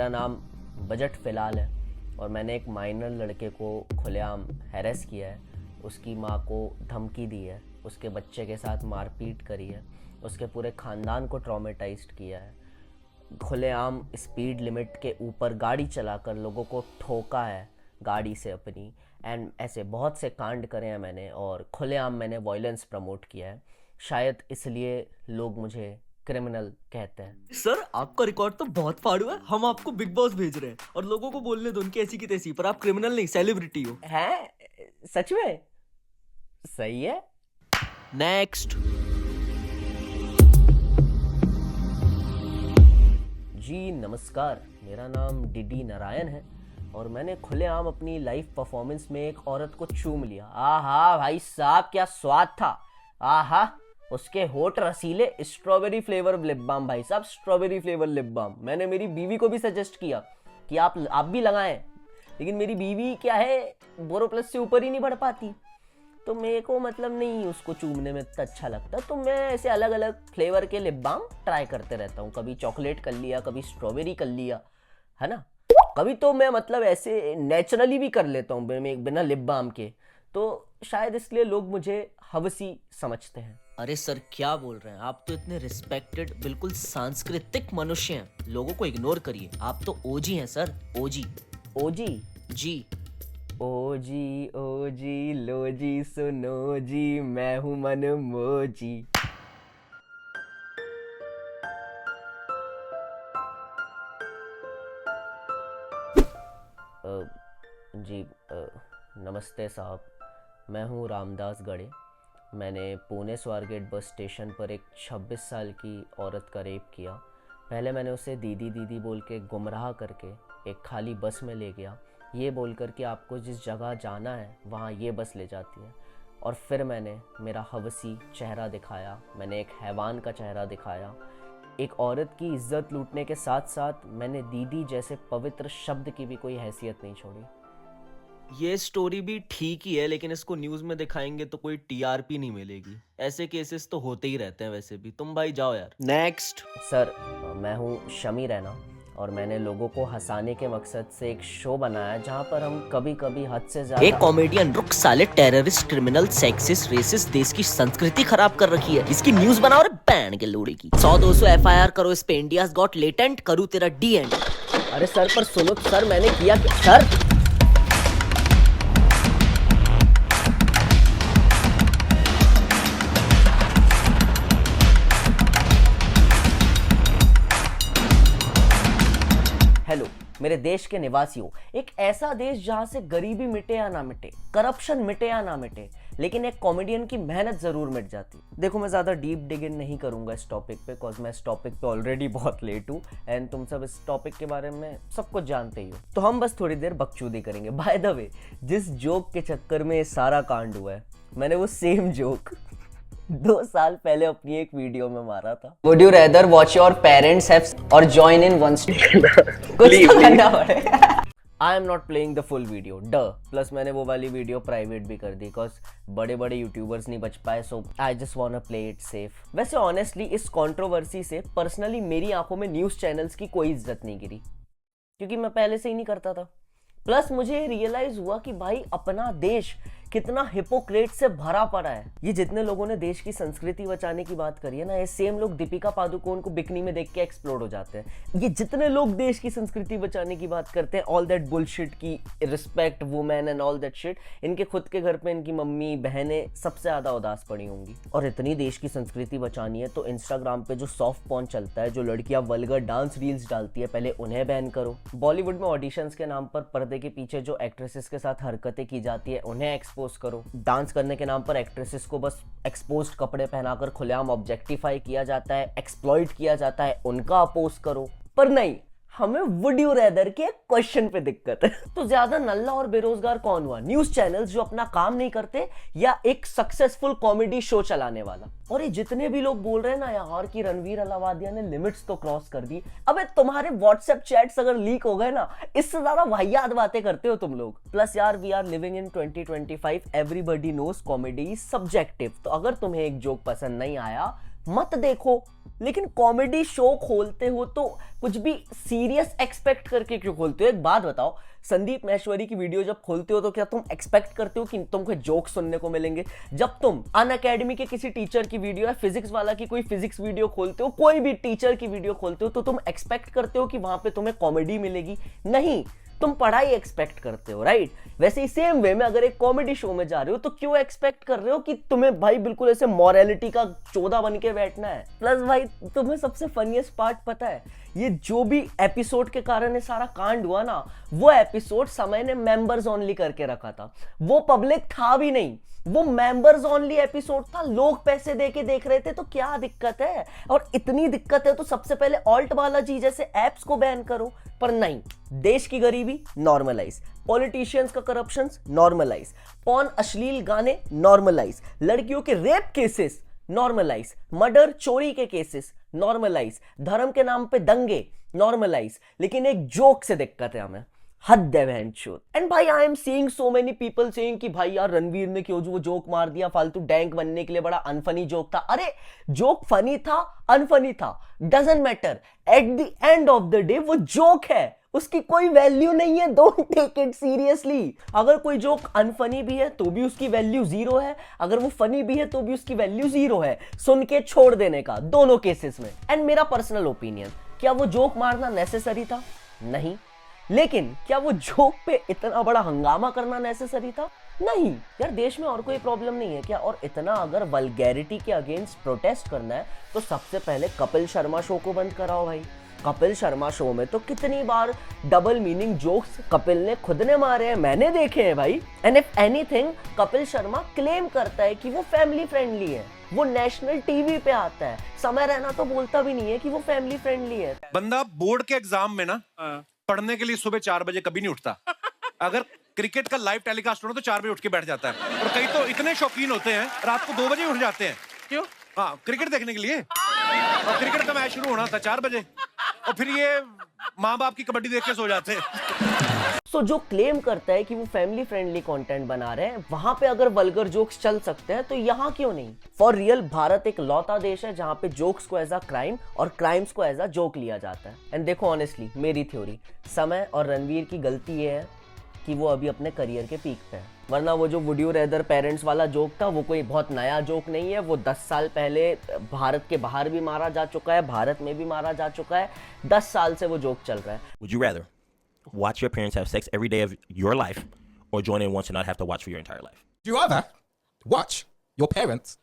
मेरा नाम बजट फ़िलहाल है और मैंने एक माइनर लड़के को खुलेआम हैरेस किया है, उसकी माँ को धमकी दी है, उसके बच्चे के साथ मारपीट करी है, उसके पूरे ख़ानदान को ट्रॉमेटाइज्ड किया है, खुलेआम स्पीड लिमिट के ऊपर गाड़ी चलाकर लोगों को ठोका है गाड़ी से अपनी, एंड ऐसे बहुत से कांड करे हैं मैंने और खुलेआम मैंने वॉयलेंस प्रमोट किया है। शायद इसलिए लोग मुझे क्रिमिनल कहते हैं। सर आपका रिकॉर्ड तो बहुत फाड़ू है। हम आपको बिग बॉस भेज रहे हैं और लोगों को बोलने दो उनकी ऐसी की तैसी, पर आप क्रिमिनल नहीं सेलिब्रिटी हो। हैं? सच में? सही है। नेक्स्ट। जी नमस्कार, मेरा नाम डीडी नारायण है और मैंने खुलेआम अपनी लाइव परफॉर्मेंस में एक औरत को चूम लिया। आहा भाई साहब, क्या स्वाद था। आहा, उसके होठ रसीले, स्ट्रॉबेरी फ्लेवर लिप बाम। भाई साहब, स्ट्रॉबेरी फ्लेवर लिप बाम मैंने मेरी बीवी को भी सजेस्ट किया कि आप भी लगाएं, लेकिन मेरी बीवी क्या है, बोरोप्लस से ऊपर ही नहीं बढ़ पाती, तो मेरे को मतलब नहीं उसको चूमने में इतना अच्छा लगता। तो मैं ऐसे अलग अलग फ्लेवर के लिप बाम ट्राई करते रहता हूँ। कभी चॉकलेट कर लिया, कभी स्ट्रॉबेरी कर लिया, है ना। कभी तो मैं मतलब ऐसे नेचुरली भी कर लेता हूँ बिना लिप बाम के, तो शायद इसलिए लोग मुझे हवसी समझते हैं। अरे सर क्या बोल रहे हैं आप, तो इतने रिस्पेक्टेड बिल्कुल सांस्कृतिक मनुष्य हैं, लोगों को इग्नोर करिए। आप तो ओजी हैं सर, ओजी। ओजी जी। ओजी ओजी लो जी सुनो जी, मैं हूँ मनमोजी। जी नमस्ते साहब, मैं हूँ रामदास गड़े। मैंने पुणे स्वारगेट बस स्टेशन पर एक 26 साल की औरत का रेप किया। पहले मैंने उसे दीदी दीदी बोल के गुमराह करके एक खाली बस में ले गया, ये बोलकर कि आपको जिस जगह जाना है वहाँ ये बस ले जाती है। और फिर मैंने मेरा हवसी चेहरा दिखाया, मैंने एक हैवान का चेहरा दिखाया। एक औरत की इज्जत लूटने के साथ साथ मैंने दीदी जैसे पवित्र शब्द की भी कोई हैसियत नहीं छोड़ी। ये स्टोरी भी ठीक ही है, लेकिन इसको न्यूज में दिखाएंगे तो कोई टीआरपी नहीं मिलेगी। ऐसे केसेस तो होते ही रहते हैं वैसे भी। तुम भाई जाओ यार। नेक्स्ट। सर मैं हूँ शमी रैना और मैंने लोगों को हंसाने के मकसद से एक शो बनाया जहाँ पर हम कभी कभी हद से ज्यादा। एक कॉमेडियन रुक साले, टेररिस्ट, क्रिमिनल, सेक्सिस्ट, रेसिस्ट, देश की संस्कृति खराब कर रखी है, इसकी न्यूज बनाओ रे बैंड के लोड़े की। 100-200 एफआईआर करो इस पे, इंडियाज गॉट लेटेंट, करूँ तेरा डी एंड। अरे सर पर सुनो सर, मैंने किया क्या सर? हेलो मेरे देश के निवासियों, एक ऐसा देश जहां से गरीबी मिटे या ना मिटे, करप्शन मिटे या ना मिटे, लेकिन एक कॉमेडियन की मेहनत जरूर मिट जाती। देखो मैं ज्यादा डीप डिग इन नहीं करूंगा इस टॉपिक पे, बिकॉज मैं इस टॉपिक पे ऑलरेडी बहुत लेट हूँ एंड तुम सब इस टॉपिक के बारे में सब कुछ जानते ही हो, तो हम बस थोड़ी देर बकचोदी करेंगे। बाय द वे, जिस जोक के चक्कर में ये सारा कांड हुआ है, मैंने वो सेम जोक 2 साल पहले अपनी एक वीडियो में मारा था। Would you rather watch your parents have or join in one कुछ तो करना पड़ेगा। I am not playing the full video, plus मैंने वो वाली वीडियो प्राइवेट भी कर दी, बिकॉज बड़े बड़े यूट्यूबर्स नहीं बच पाए, so I just want to play it safe. वैसे ऑनेस्टली इस कंट्रोवर्सी से पर्सनली मेरी आंखों में न्यूज चैनल्स की कोई इज्जत नहीं गिरी, क्योंकि मैं पहले से ही नहीं करता था। प्लस मुझे रियलाइज हुआ कि भाई अपना देश कितना हिपोक्रेट से भरा पड़ा है। ये जितने लोगों ने देश की संस्कृति बचाने की बात करी है ना, ये सेम लोग दीपिका पादुकोण को बिकनी में देख के एक्सप्लोड हो जाते हैं। ये जितने लोग देश की संस्कृति बचाने की बात करते हैं, ऑल दैट बुलशिट की respect women and all that shit, इनके खुद के घर पे इनकी मम्मी बहनें सबसे ज्यादा उदास पड़ी होंगी। और इतनी देश की संस्कृति बचानी है तो इंस्टाग्राम पे जो सॉफ्ट पॉर्न चलता है, जो लड़कियां वल्गर डांस रील्स डालती है, पहले उन्हें बैन करो। बॉलीवुड में ऑडिशंस के नाम पर पर्दे के पीछे जो एक्ट्रेसेस के साथ हरकतें की जाती है उन्हें एक्सपोज करो। डांस करने के नाम पर एक्ट्रेसेस को बस एक्सपोज्ड कपड़े पहनाकर खुलेआम ऑब्जेक्टिफाई किया जाता है, एक्सप्लॉइट किया जाता है, उनका अपोज करो। पर नहीं, हमें वुड यू रेदर के क्वेश्चन पे दिक्कत है। तो ज्यादा नल्ला और बेरोजगार कौन हुआ, न्यूज चैनल्स जो अपना काम नहीं करते या एक सक्सेसफुल कॉमेडी शो चलाने वाला? और ये जितने भी लोग बोल रहे हैं ना यार कि रणवीर अलावादिया ने लिमिट्स तो क्रॉस कर दी, अबे तुम्हारे व्हाट्सएप चैट्स अगर लीक हो गए ना, इससे ज्यादा वाहियात बातें करते हो तुम लोग। प्लस यार we are living in 2025, everybody knows comedy is subjective. तो अगर तुम्हें एक जोक पसंद नहीं आया, मत देखो, लेकिन कॉमेडी शो खोलते हो तो कुछ भी सीरियस एक्सपेक्ट करके क्यों खोलते हो? एक बात बताओ, संदीप महेश्वरी की वीडियो जब खोलते हो तो क्या तुम एक्सपेक्ट करते हो कि तुमको जोक सुनने को मिलेंगे? जब तुम अन अकेडमी के किसी टीचर की वीडियो या फिजिक्स वाला की कोई फिजिक्स वीडियो खोलते हो, कोई भी टीचर की वीडियो खोलते हो, तो तुम एक्सपेक्ट करते हो कि वहां पे तुम्हें कॉमेडी मिलेगी? नहीं, तुम पढ़ाई एक्सपेक्ट करते हो, राइट? वैसे ही सेम वे में अगर एक कॉमेडी शो में जा रहे हो तो क्यों एक्सपेक्ट कर रहे हो कि तुम्हें भाई बिल्कुल ऐसे मॉरलिटी का चोदा बन के बैठना है? प्लस भाई तुम्हें सबसे फनीएस्ट पार्ट पता है, ये जो भी एपिसोड के कारण ये सारा कांड हुआ ना, वो एपिसोड समय ने मेंबर्स ओनली करके रखा था, वो पब्लिक था भी नहीं, वो मेंबर्स ओनली एपिसोड था, लोग पैसे दे के देख रहे थे, तो क्या दिक्कत है? और इतनी दिक्कत है तो सबसे पहले ऑल्ट वाला जी जैसे एप्स को बैन करो। पर नहीं, देश की गरीबी नॉर्मलाइज, पॉलिटिशियंस का करप्शन नॉर्मलाइज, पॉर्न अश्लील गाने नॉर्मलाइज, लड़कियों के रेप केसेस नॉर्मलाइज, मर्डर चोरी के केसेस नॉर्मलाइज, धर्म के नाम पे दंगे नॉर्मलाइज, लेकिन एक जोक से दिक्कत है हमें। हद है बहनचोद। एंड भाई I am seeing so many people saying कि भाई यार रणवीर ने क्यों जो वो जोक मार दिया फालतू डैंक बनने के लिए, बड़ा अनफनी जोक था। अरे जोक फनी था अनफनी था doesn't matter, at the end of the day वो जोक है, उसकी कोई वैल्यू नहीं है। Don't take it seriously. अगर कोई जोक अनफनी भी है तो भी उसकी वैल्यू जीरो है, अगर वो फनी भी है तो भी उसकी वैल्यू जीरो है। सुन के छोड़ देने का दोनों केसेस में। एंड मेरा पर्सनल ओपिनियन, क्या वो जोक मारना नेसेसरी था? नहीं। लेकिन क्या वो जोक पे इतना बड़ा हंगामा करना नेसेसरी था? नहीं। यार देश में और कोई प्रॉब्लम नहीं है क्या? और इतना अगर वल्गैरिटी के अगेंस्ट प्रोटेस्ट करना है तो सबसे पहले कपिल शर्मा शो को बंद कराओ भाई। कपिल शर्मा शो में तो कितनी बार डबल मीनिंग जोक्स कपिल ने खुद ने मारे हैं, मैंने देखे हैं भाई। And if anything, Kapil Sharma claim करता है कि वो फैमिली फ्रेंडली है, वो नेशनल टीवी पे आता है, समय रहना तो बोलता भी नहीं है कि वो फैमिली फ्रेंडली है। बंदा बोर्ड के एग्जाम में ना पढ़ने के लिए सुबह 4 बजे कभी नहीं उठता। अगर क्रिकेट का लाइव टेलीकास्ट हो तो 4 बजे उठ के बैठ जाता है। और कई तो इतने शौकीन होते हैं रात को 2 बजे उठ जाते हैं। क्यों? हाँ, क्रिकेट देखने के लिए। और क्रिकेट का मैच शुरू होना था 4 बजे, और फिर ये माँ बाप की कबड्डी देख के सो जाते हैं। सो जो क्लेम करता है कि वो फैमिली फ्रेंडली कंटेंट बना रहे हैं, वहां पे अगर वल्गर जोक्स चल सकते हैं तो यहाँ क्यों नहीं? फॉर रियल भारत एक लौता देश है जहां पे जोक्स को एज अ क्राइम और क्राइम्स को एज अ जोक लिया जाता है। एंड देखो ऑनेस्टली, मेरी थ्योरी, समय और रणवीर की गलती ये है कि वो अभी अपने करियर के पीक पे है। वरना वो जो वुड यू रेदर पेरेंट्स वाला जोक था वो कोई बहुत नया जोक नहीं है। वो 10 साल पहले भारत के बाहर भी मारा जा चुका है, भारत में भी मारा जा चुका है। 10 साल से वो जोक चल रहा है। Would you rather watch your parents have sex every day of your life or join in once and not have to watch for your entire life? Do you rather watch your parents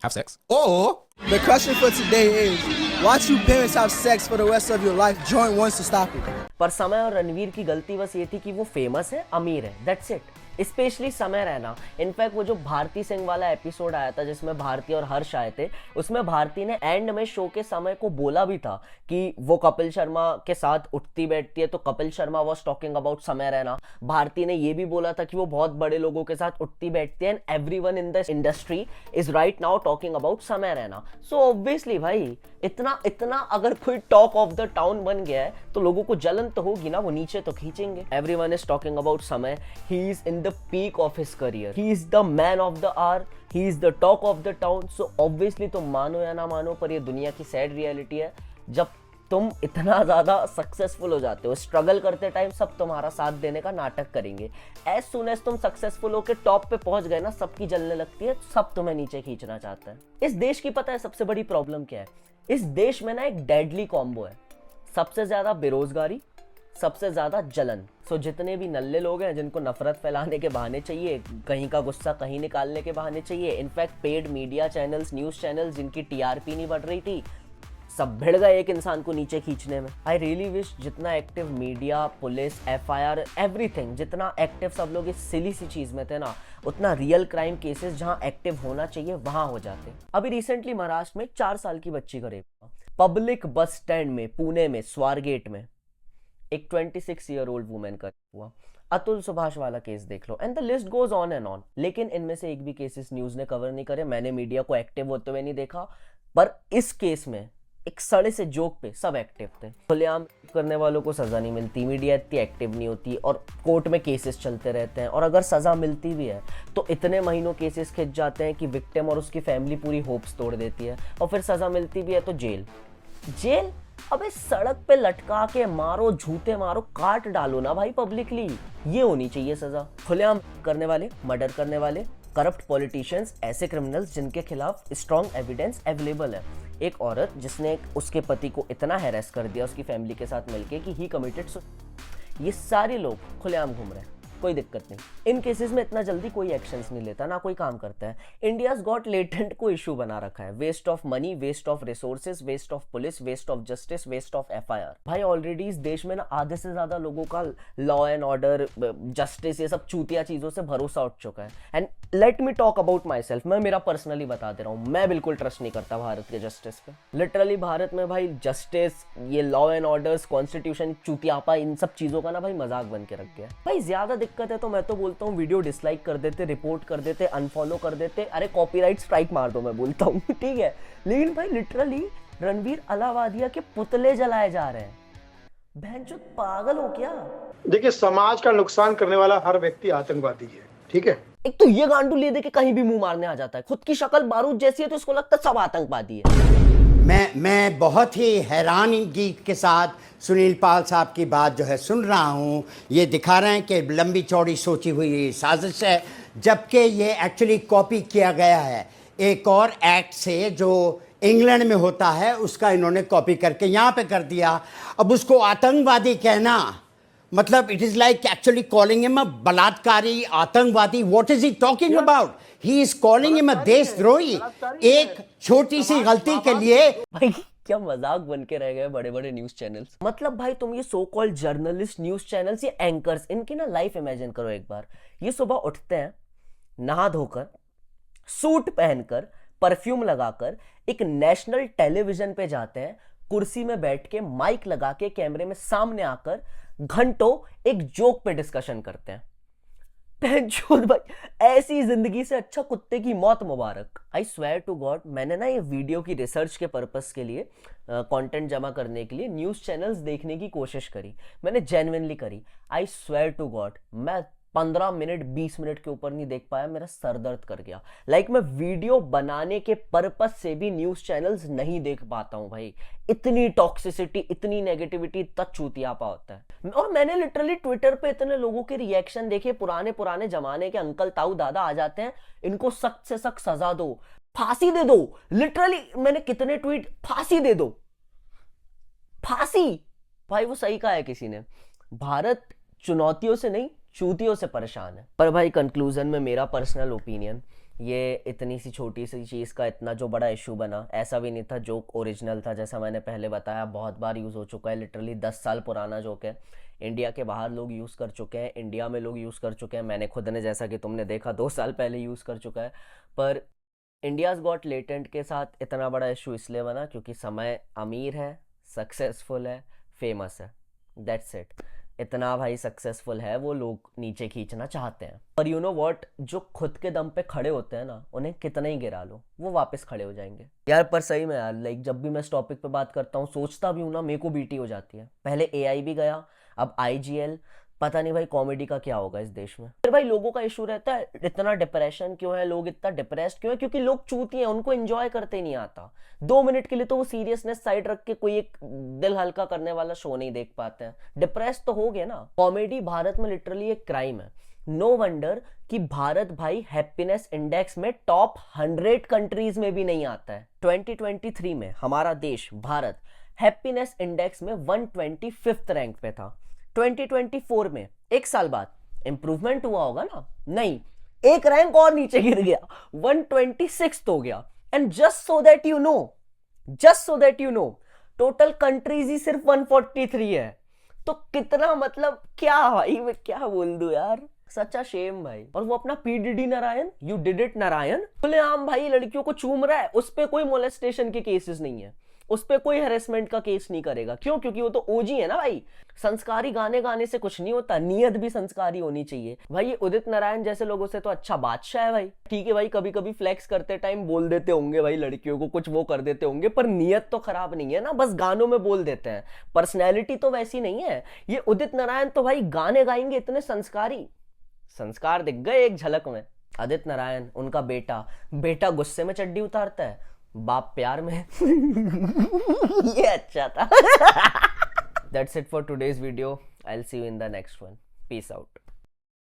have sex or The question for today is, watch your parents have sex for the rest of your life, join once to stop it. पर समय और रणवीर की गलती बस ये थी कि वो फेमस है, अमीर है, दैट्स इट। स्पेशली समय रहना। इनफैक्ट वो जो भारती सिंह वाला एपिसोड आया था जिसमें भारती और हर्ष आए थे, उसमें भारती ने एंड में शो के समय को बोला भी था कि वो कपिल शर्मा के साथ उठती बैठती है, तो Kapil Sharma was talking about समय रहना। भारती ने ये भी बोला था कि वो बहुत बड़े लोगों के साथ उठती बैठती है and everyone in the industry is right now talking about समय रहना। सो ऑब्वियसली भाई इतना अगर कोई टॉक ऑफ द टाउन बन गया है तो लोगों को जलन तो होगी ना, वो नीचे तो खींचेंगे। एवरीवन इज टॉकिंग अबाउट समय, he is in the peak of his career, he is the man of the hour, he is the talk of the town. So obviously तुम मानो या ना मानो पर ये दुनिया की सैड रियलिटी है। जब तुम इतना ज्यादा सक्सेसफुल हो जाते हो, स्ट्रगल करते टाइम सब तुम्हारा साथ देने का नाटक करेंगे। एज सुन एज तुम सक्सेसफुल होकर टॉप पे पहुंच गए ना, सबकी जलने लगती है, सब तुम्हें नीचे खींचना चाहता है। इस देश की पता है सबसे बड़ी प्रॉब्लम क्या है? इस देश में ना एक डेडली कॉम्बो है, सबसे ज्यादा बेरोजगारी, सबसे ज्यादा जलन। सो जितने भी नल्ले लोग हैं जिनको नफरत फैलाने के बहाने चाहिए, कहीं का गुस्सा कहीं निकालने के बहाने चाहिए, in fact paid media channels, news channels जिनकी टीआरपी नहीं बढ़ रही थी, सब भिड़ गए एक इंसान को नीचे खींचने में। आई रियली विश जितना active media, police, FIR, everything, जितना एक्टिव सब लोग इस सिली सी चीज में थे ना, उतना रियल क्राइम केसेस जहां एक्टिव होना चाहिए वहां हो जाते। अभी रिसेंटली महाराष्ट्र में 4 साल की बच्ची का रेप हुआ, पब्लिक बस स्टैंड में, पुणे में, स्वारगेट में एक 26 ईयर ओल्ड वुमेन का हुआ। अतुल सुभाष वाला केस देख लो, and the list goes on and on. लेकिन इनमें से एक भी केसेस न्यूज ने कवर नहीं करे, मैंने मीडिया को एक्टिव होते हुए नहीं देखा। पर इस केस में एक सड़े से जोक पे सब एक्टिव थे। खुलेआम करने वालों को सजा नहीं मिलती, मीडिया इतनी एक्टिव नहीं होती और कोर्ट में केसेस चलते रहते हैं, और अगर सजा मिलती भी है तो इतने महीनों केसेस खिंच जाते हैं कि विक्टिम और उसकी फैमिली पूरी होप्स तोड़ देती है, और फिर सजा मिलती भी है तो जेल। जेल? अबे सड़क पे लटका के मारो, झूठे मारो, काट डालो ना भाई पब्लिकली, ये होनी चाहिए सजा। खुलेआम करने वाले, मर्डर करने वाले, करप्ट पॉलिटिशियंस, ऐसे क्रिमिनल्स जिनके खिलाफ स्ट्रॉन्ग एविडेंस अवेलेबल है। एक औरत जिसने उसके पति को इतना हैरेस कर दिया उसकी फैमिली के साथ मिलके कि ही कमिटेड सुसाइड, ये सारे लोग खुलेआम घूम रहे हैं, कोई दिक्कत नहीं। इन केसेस में इतना जल्दी कोई एक्शंस नहीं लेता, ना कोई काम करता है। इंडियाज गॉट लेटेंट को इशू बना रखा है, waste of money, waste of resources, waste of police, waste of justice, waste of FIR. भाई ऑलरेडी इस देश में ना आधे से ज्यादा लोगों का लॉ एंड ऑर्डर, जस्टिस, ये सब चूतिया चीजों से भरोसा उठ चुका है। And let me talk about my self, मैं मेरा पर्सनली बता दे रहा हूँ, मैं बिल्कुल ट्रस्ट नहीं करता भारत के जस्टिस पे। लिटरली भारत में भाई जस्टिस, ये लॉ एंड ऑर्डर्स, कॉन्स्टिट्यूशन, चूतियापा, इन सब चीजों का ना भाई मजाक बन के रख गया भाई। ज्यादा दिक्कत है तो मैं तो बोलता हूँ वीडियो डिसलाइक कर देते, रिपोर्ट कर देते, अनफॉलो कर देते, अरे कॉपीराइट स्ट्राइक मार दो, मैं बोलता हूँ ठीक है। लेकिन भाई लिटरली रणवीर अलावादिया के पुतले जलाए जा रहे हैं, बहनचोद पागल हो क्या? देखिए, समाज का नुकसान करने वाला हर व्यक्ति आतंकवादी है, ठीक है। एक तो ये गांडू ले दे के कहीं भी मुंह मारने आ जाता है, खुद की शक्ल बारूद जैसी है तो इसको लगता है सब आतंकवादी है। मैं बहुत ही हैरानगी के साथ सुनील पाल साहब की बात जो है सुन रहा हूँ। ये दिखा रहे हैं कि लंबी चौड़ी सोची हुई साजिश है, जबकि ये एक्चुअली कॉपी किया गया है एक और एक्ट से जो इंग्लैंड में होता है, उसका इन्होंने कॉपी करके यहाँ पे कर दिया। अब उसको आतंकवादी कहना मतलब it is like actually calling him a बलात्कारी, आतंकवादी। What is he talking about? He is calling him a देशद्रोही, एक छोटी सी गलती के लिए। भाई क्या मजाक बन के रह गए बड़े बड़े न्यूज चैनल्स। मतलब भाई तुम ये so called journalist, news channels, ये एंकर्स, इनकी ना लाइफ इमेजिन करो एक बार। ये सुबह उठते हैं, नहा धोकर, सूट पहनकर, परफ्यूम लगाकर एक नेशनल टेलीविजन पे जाते हैं, कुर्सी में बैठ के माइक लगा के कैमरे में सामने आकर घंटों एक जोक पे डिस्कशन करते हैं। भाई ऐसी जिंदगी से अच्छा कुत्ते की मौत मुबारक। आई स्वेयर टू गॉड, मैंने ना ये वीडियो की रिसर्च के पर्पस के लिए, कंटेंट जमा करने के लिए न्यूज चैनल्स देखने की कोशिश करी, मैंने जेन्युइनली करी। आई स्वेयर टू गॉड मैं 15 मिनट 20 मिनट के ऊपर नहीं देख पाया, मेरा सर दर्द कर गया। लाइक मैं वीडियो बनाने के पर्पस से भी न्यूज चैनल्स नहीं देख पाता हूं भाई। इतनी टॉक्सिसिटी, इतनी नेगेटिविटी, इतना चूतियापा होता है। और मैंने लिटरली ट्विटर पे इतने लोगों के रिएक्शन देखे, पुराने जमाने के अंकल ताऊ दादा आ जाते हैं, इनको सख्त से सख्त सजा दो, फांसी दे दो। लिटरली मैंने कितने ट्वीट, फांसी दे दो, फांसी। भाई वो सही कहा है किसी ने, भारत चुनौतियों से नहीं चूतियों से परेशान है। पर भाई कंक्लूजन में मेरा पर्सनल ओपिनियन, ये इतनी सी छोटी सी चीज़ का इतना जो बड़ा इशू बना, ऐसा भी नहीं था। जोक ओरिजिनल था, जैसा मैंने पहले बताया, बहुत बार यूज़ हो चुका है, लिटरली 10 साल पुराना जोक है। इंडिया के बाहर लोग यूज़ कर चुके हैं, इंडिया में लोग यूज़ कर चुके हैं, मैंने खुद ने, जैसा कि तुमने देखा, 2 साल पहले यूज़ कर चुका है। पर इंडियाज़ गॉट लेटेंट के साथ इतना बड़ा इशू इसलिए बना क्योंकि समय अमीर है, सक्सेसफुल है, फेमस है, दैट्स इट। इतना भाई सक्सेसफुल है, वो लोग नीचे खींचना चाहते हैं। पर यू नो व्हाट, जो खुद के दम पे खड़े होते हैं ना, उन्हें कितना ही गिरा लो वो वापस खड़े हो जाएंगे यार। पर सही में यार, लाइक जब भी मैं इस टॉपिक पे बात करता हूँ, सोचता भी हूँ ना, मेरे को बीटी हो जाती है। पहले AI भी गया, अब IGL, पता नहीं भाई कॉमेडी का क्या होगा इस देश में। फिर भाई लोगों का इशू रहता है, इतना डिप्रेशन क्यों है, लोग इतना डिप्रेस्ड क्यों है? क्योंकि लोग चूती हैं, उनको एंजॉय करते नहीं आता। 2 मिनट के लिए तो वो सीरियसनेस साइड रख के कोई एक दिल हल्का करने वाला शो नहीं देख पाते हैं, डिप्रेस तो हो गए ना। कॉमेडी भारत में लिटरली एक क्राइम है। नो वंडर कि भारत भाई हैप्पीनेस इंडेक्स में टॉप 100 कंट्रीज में भी नहीं आता है। 2023 में हमारा देश भारत हैप्पीनेस इंडेक्स में 125th रैंक पे था। 2024 में, एक साल बाद, इंप्रूवमेंट हुआ होगा ना? नहीं, एक रैंक और नीचे गिर गया, 126th हो गया। And just so that you know, total countries ही सिर्फ 143 है। तो कितना, मतलब क्या भाई, मैं क्या बोल दूं यार, सच्चा शेम भाई। और वो अपना PDD Narayan, you did it Narayan, खुलेआम भाई लड़कियों को चूम रहा है, उस पर कोई मोलेस्टेशन के केसेस नहीं है। उस पे कोई हेरेसमेंट का केस नहीं करेगा। क्यों? क्योंकि वो तो ओजी है ना भाई। संस्कारी गाने गाने से कुछ नहीं होता, नियत भी संस्कारी होनी चाहिए भाई। ये उदित नारायण जैसे लोगों से तो अच्छा बादशाह है भाई। ठीक है भाई, कभी कभी फ्लेक्स करते टाइम बोल देते होंगे भाई लड़कियों को, कुछ वो कर देते होंगे, पर नियत तो खराब नहीं है ना, बस गानों में बोल देते हैं। पर्सनैलिटी तो वैसी नहीं है। ये उदित नारायण तो भाई गाने गाएंगे इतने संस्कारी, संस्कार दिख गए एक झलक में। आदित्य नारायण, उनका बेटा गुस्से में चड्डी उतारता है, बाप प्यार में। ये अच्छा था। That's it for today's video. I'll see you in the next one. Peace out.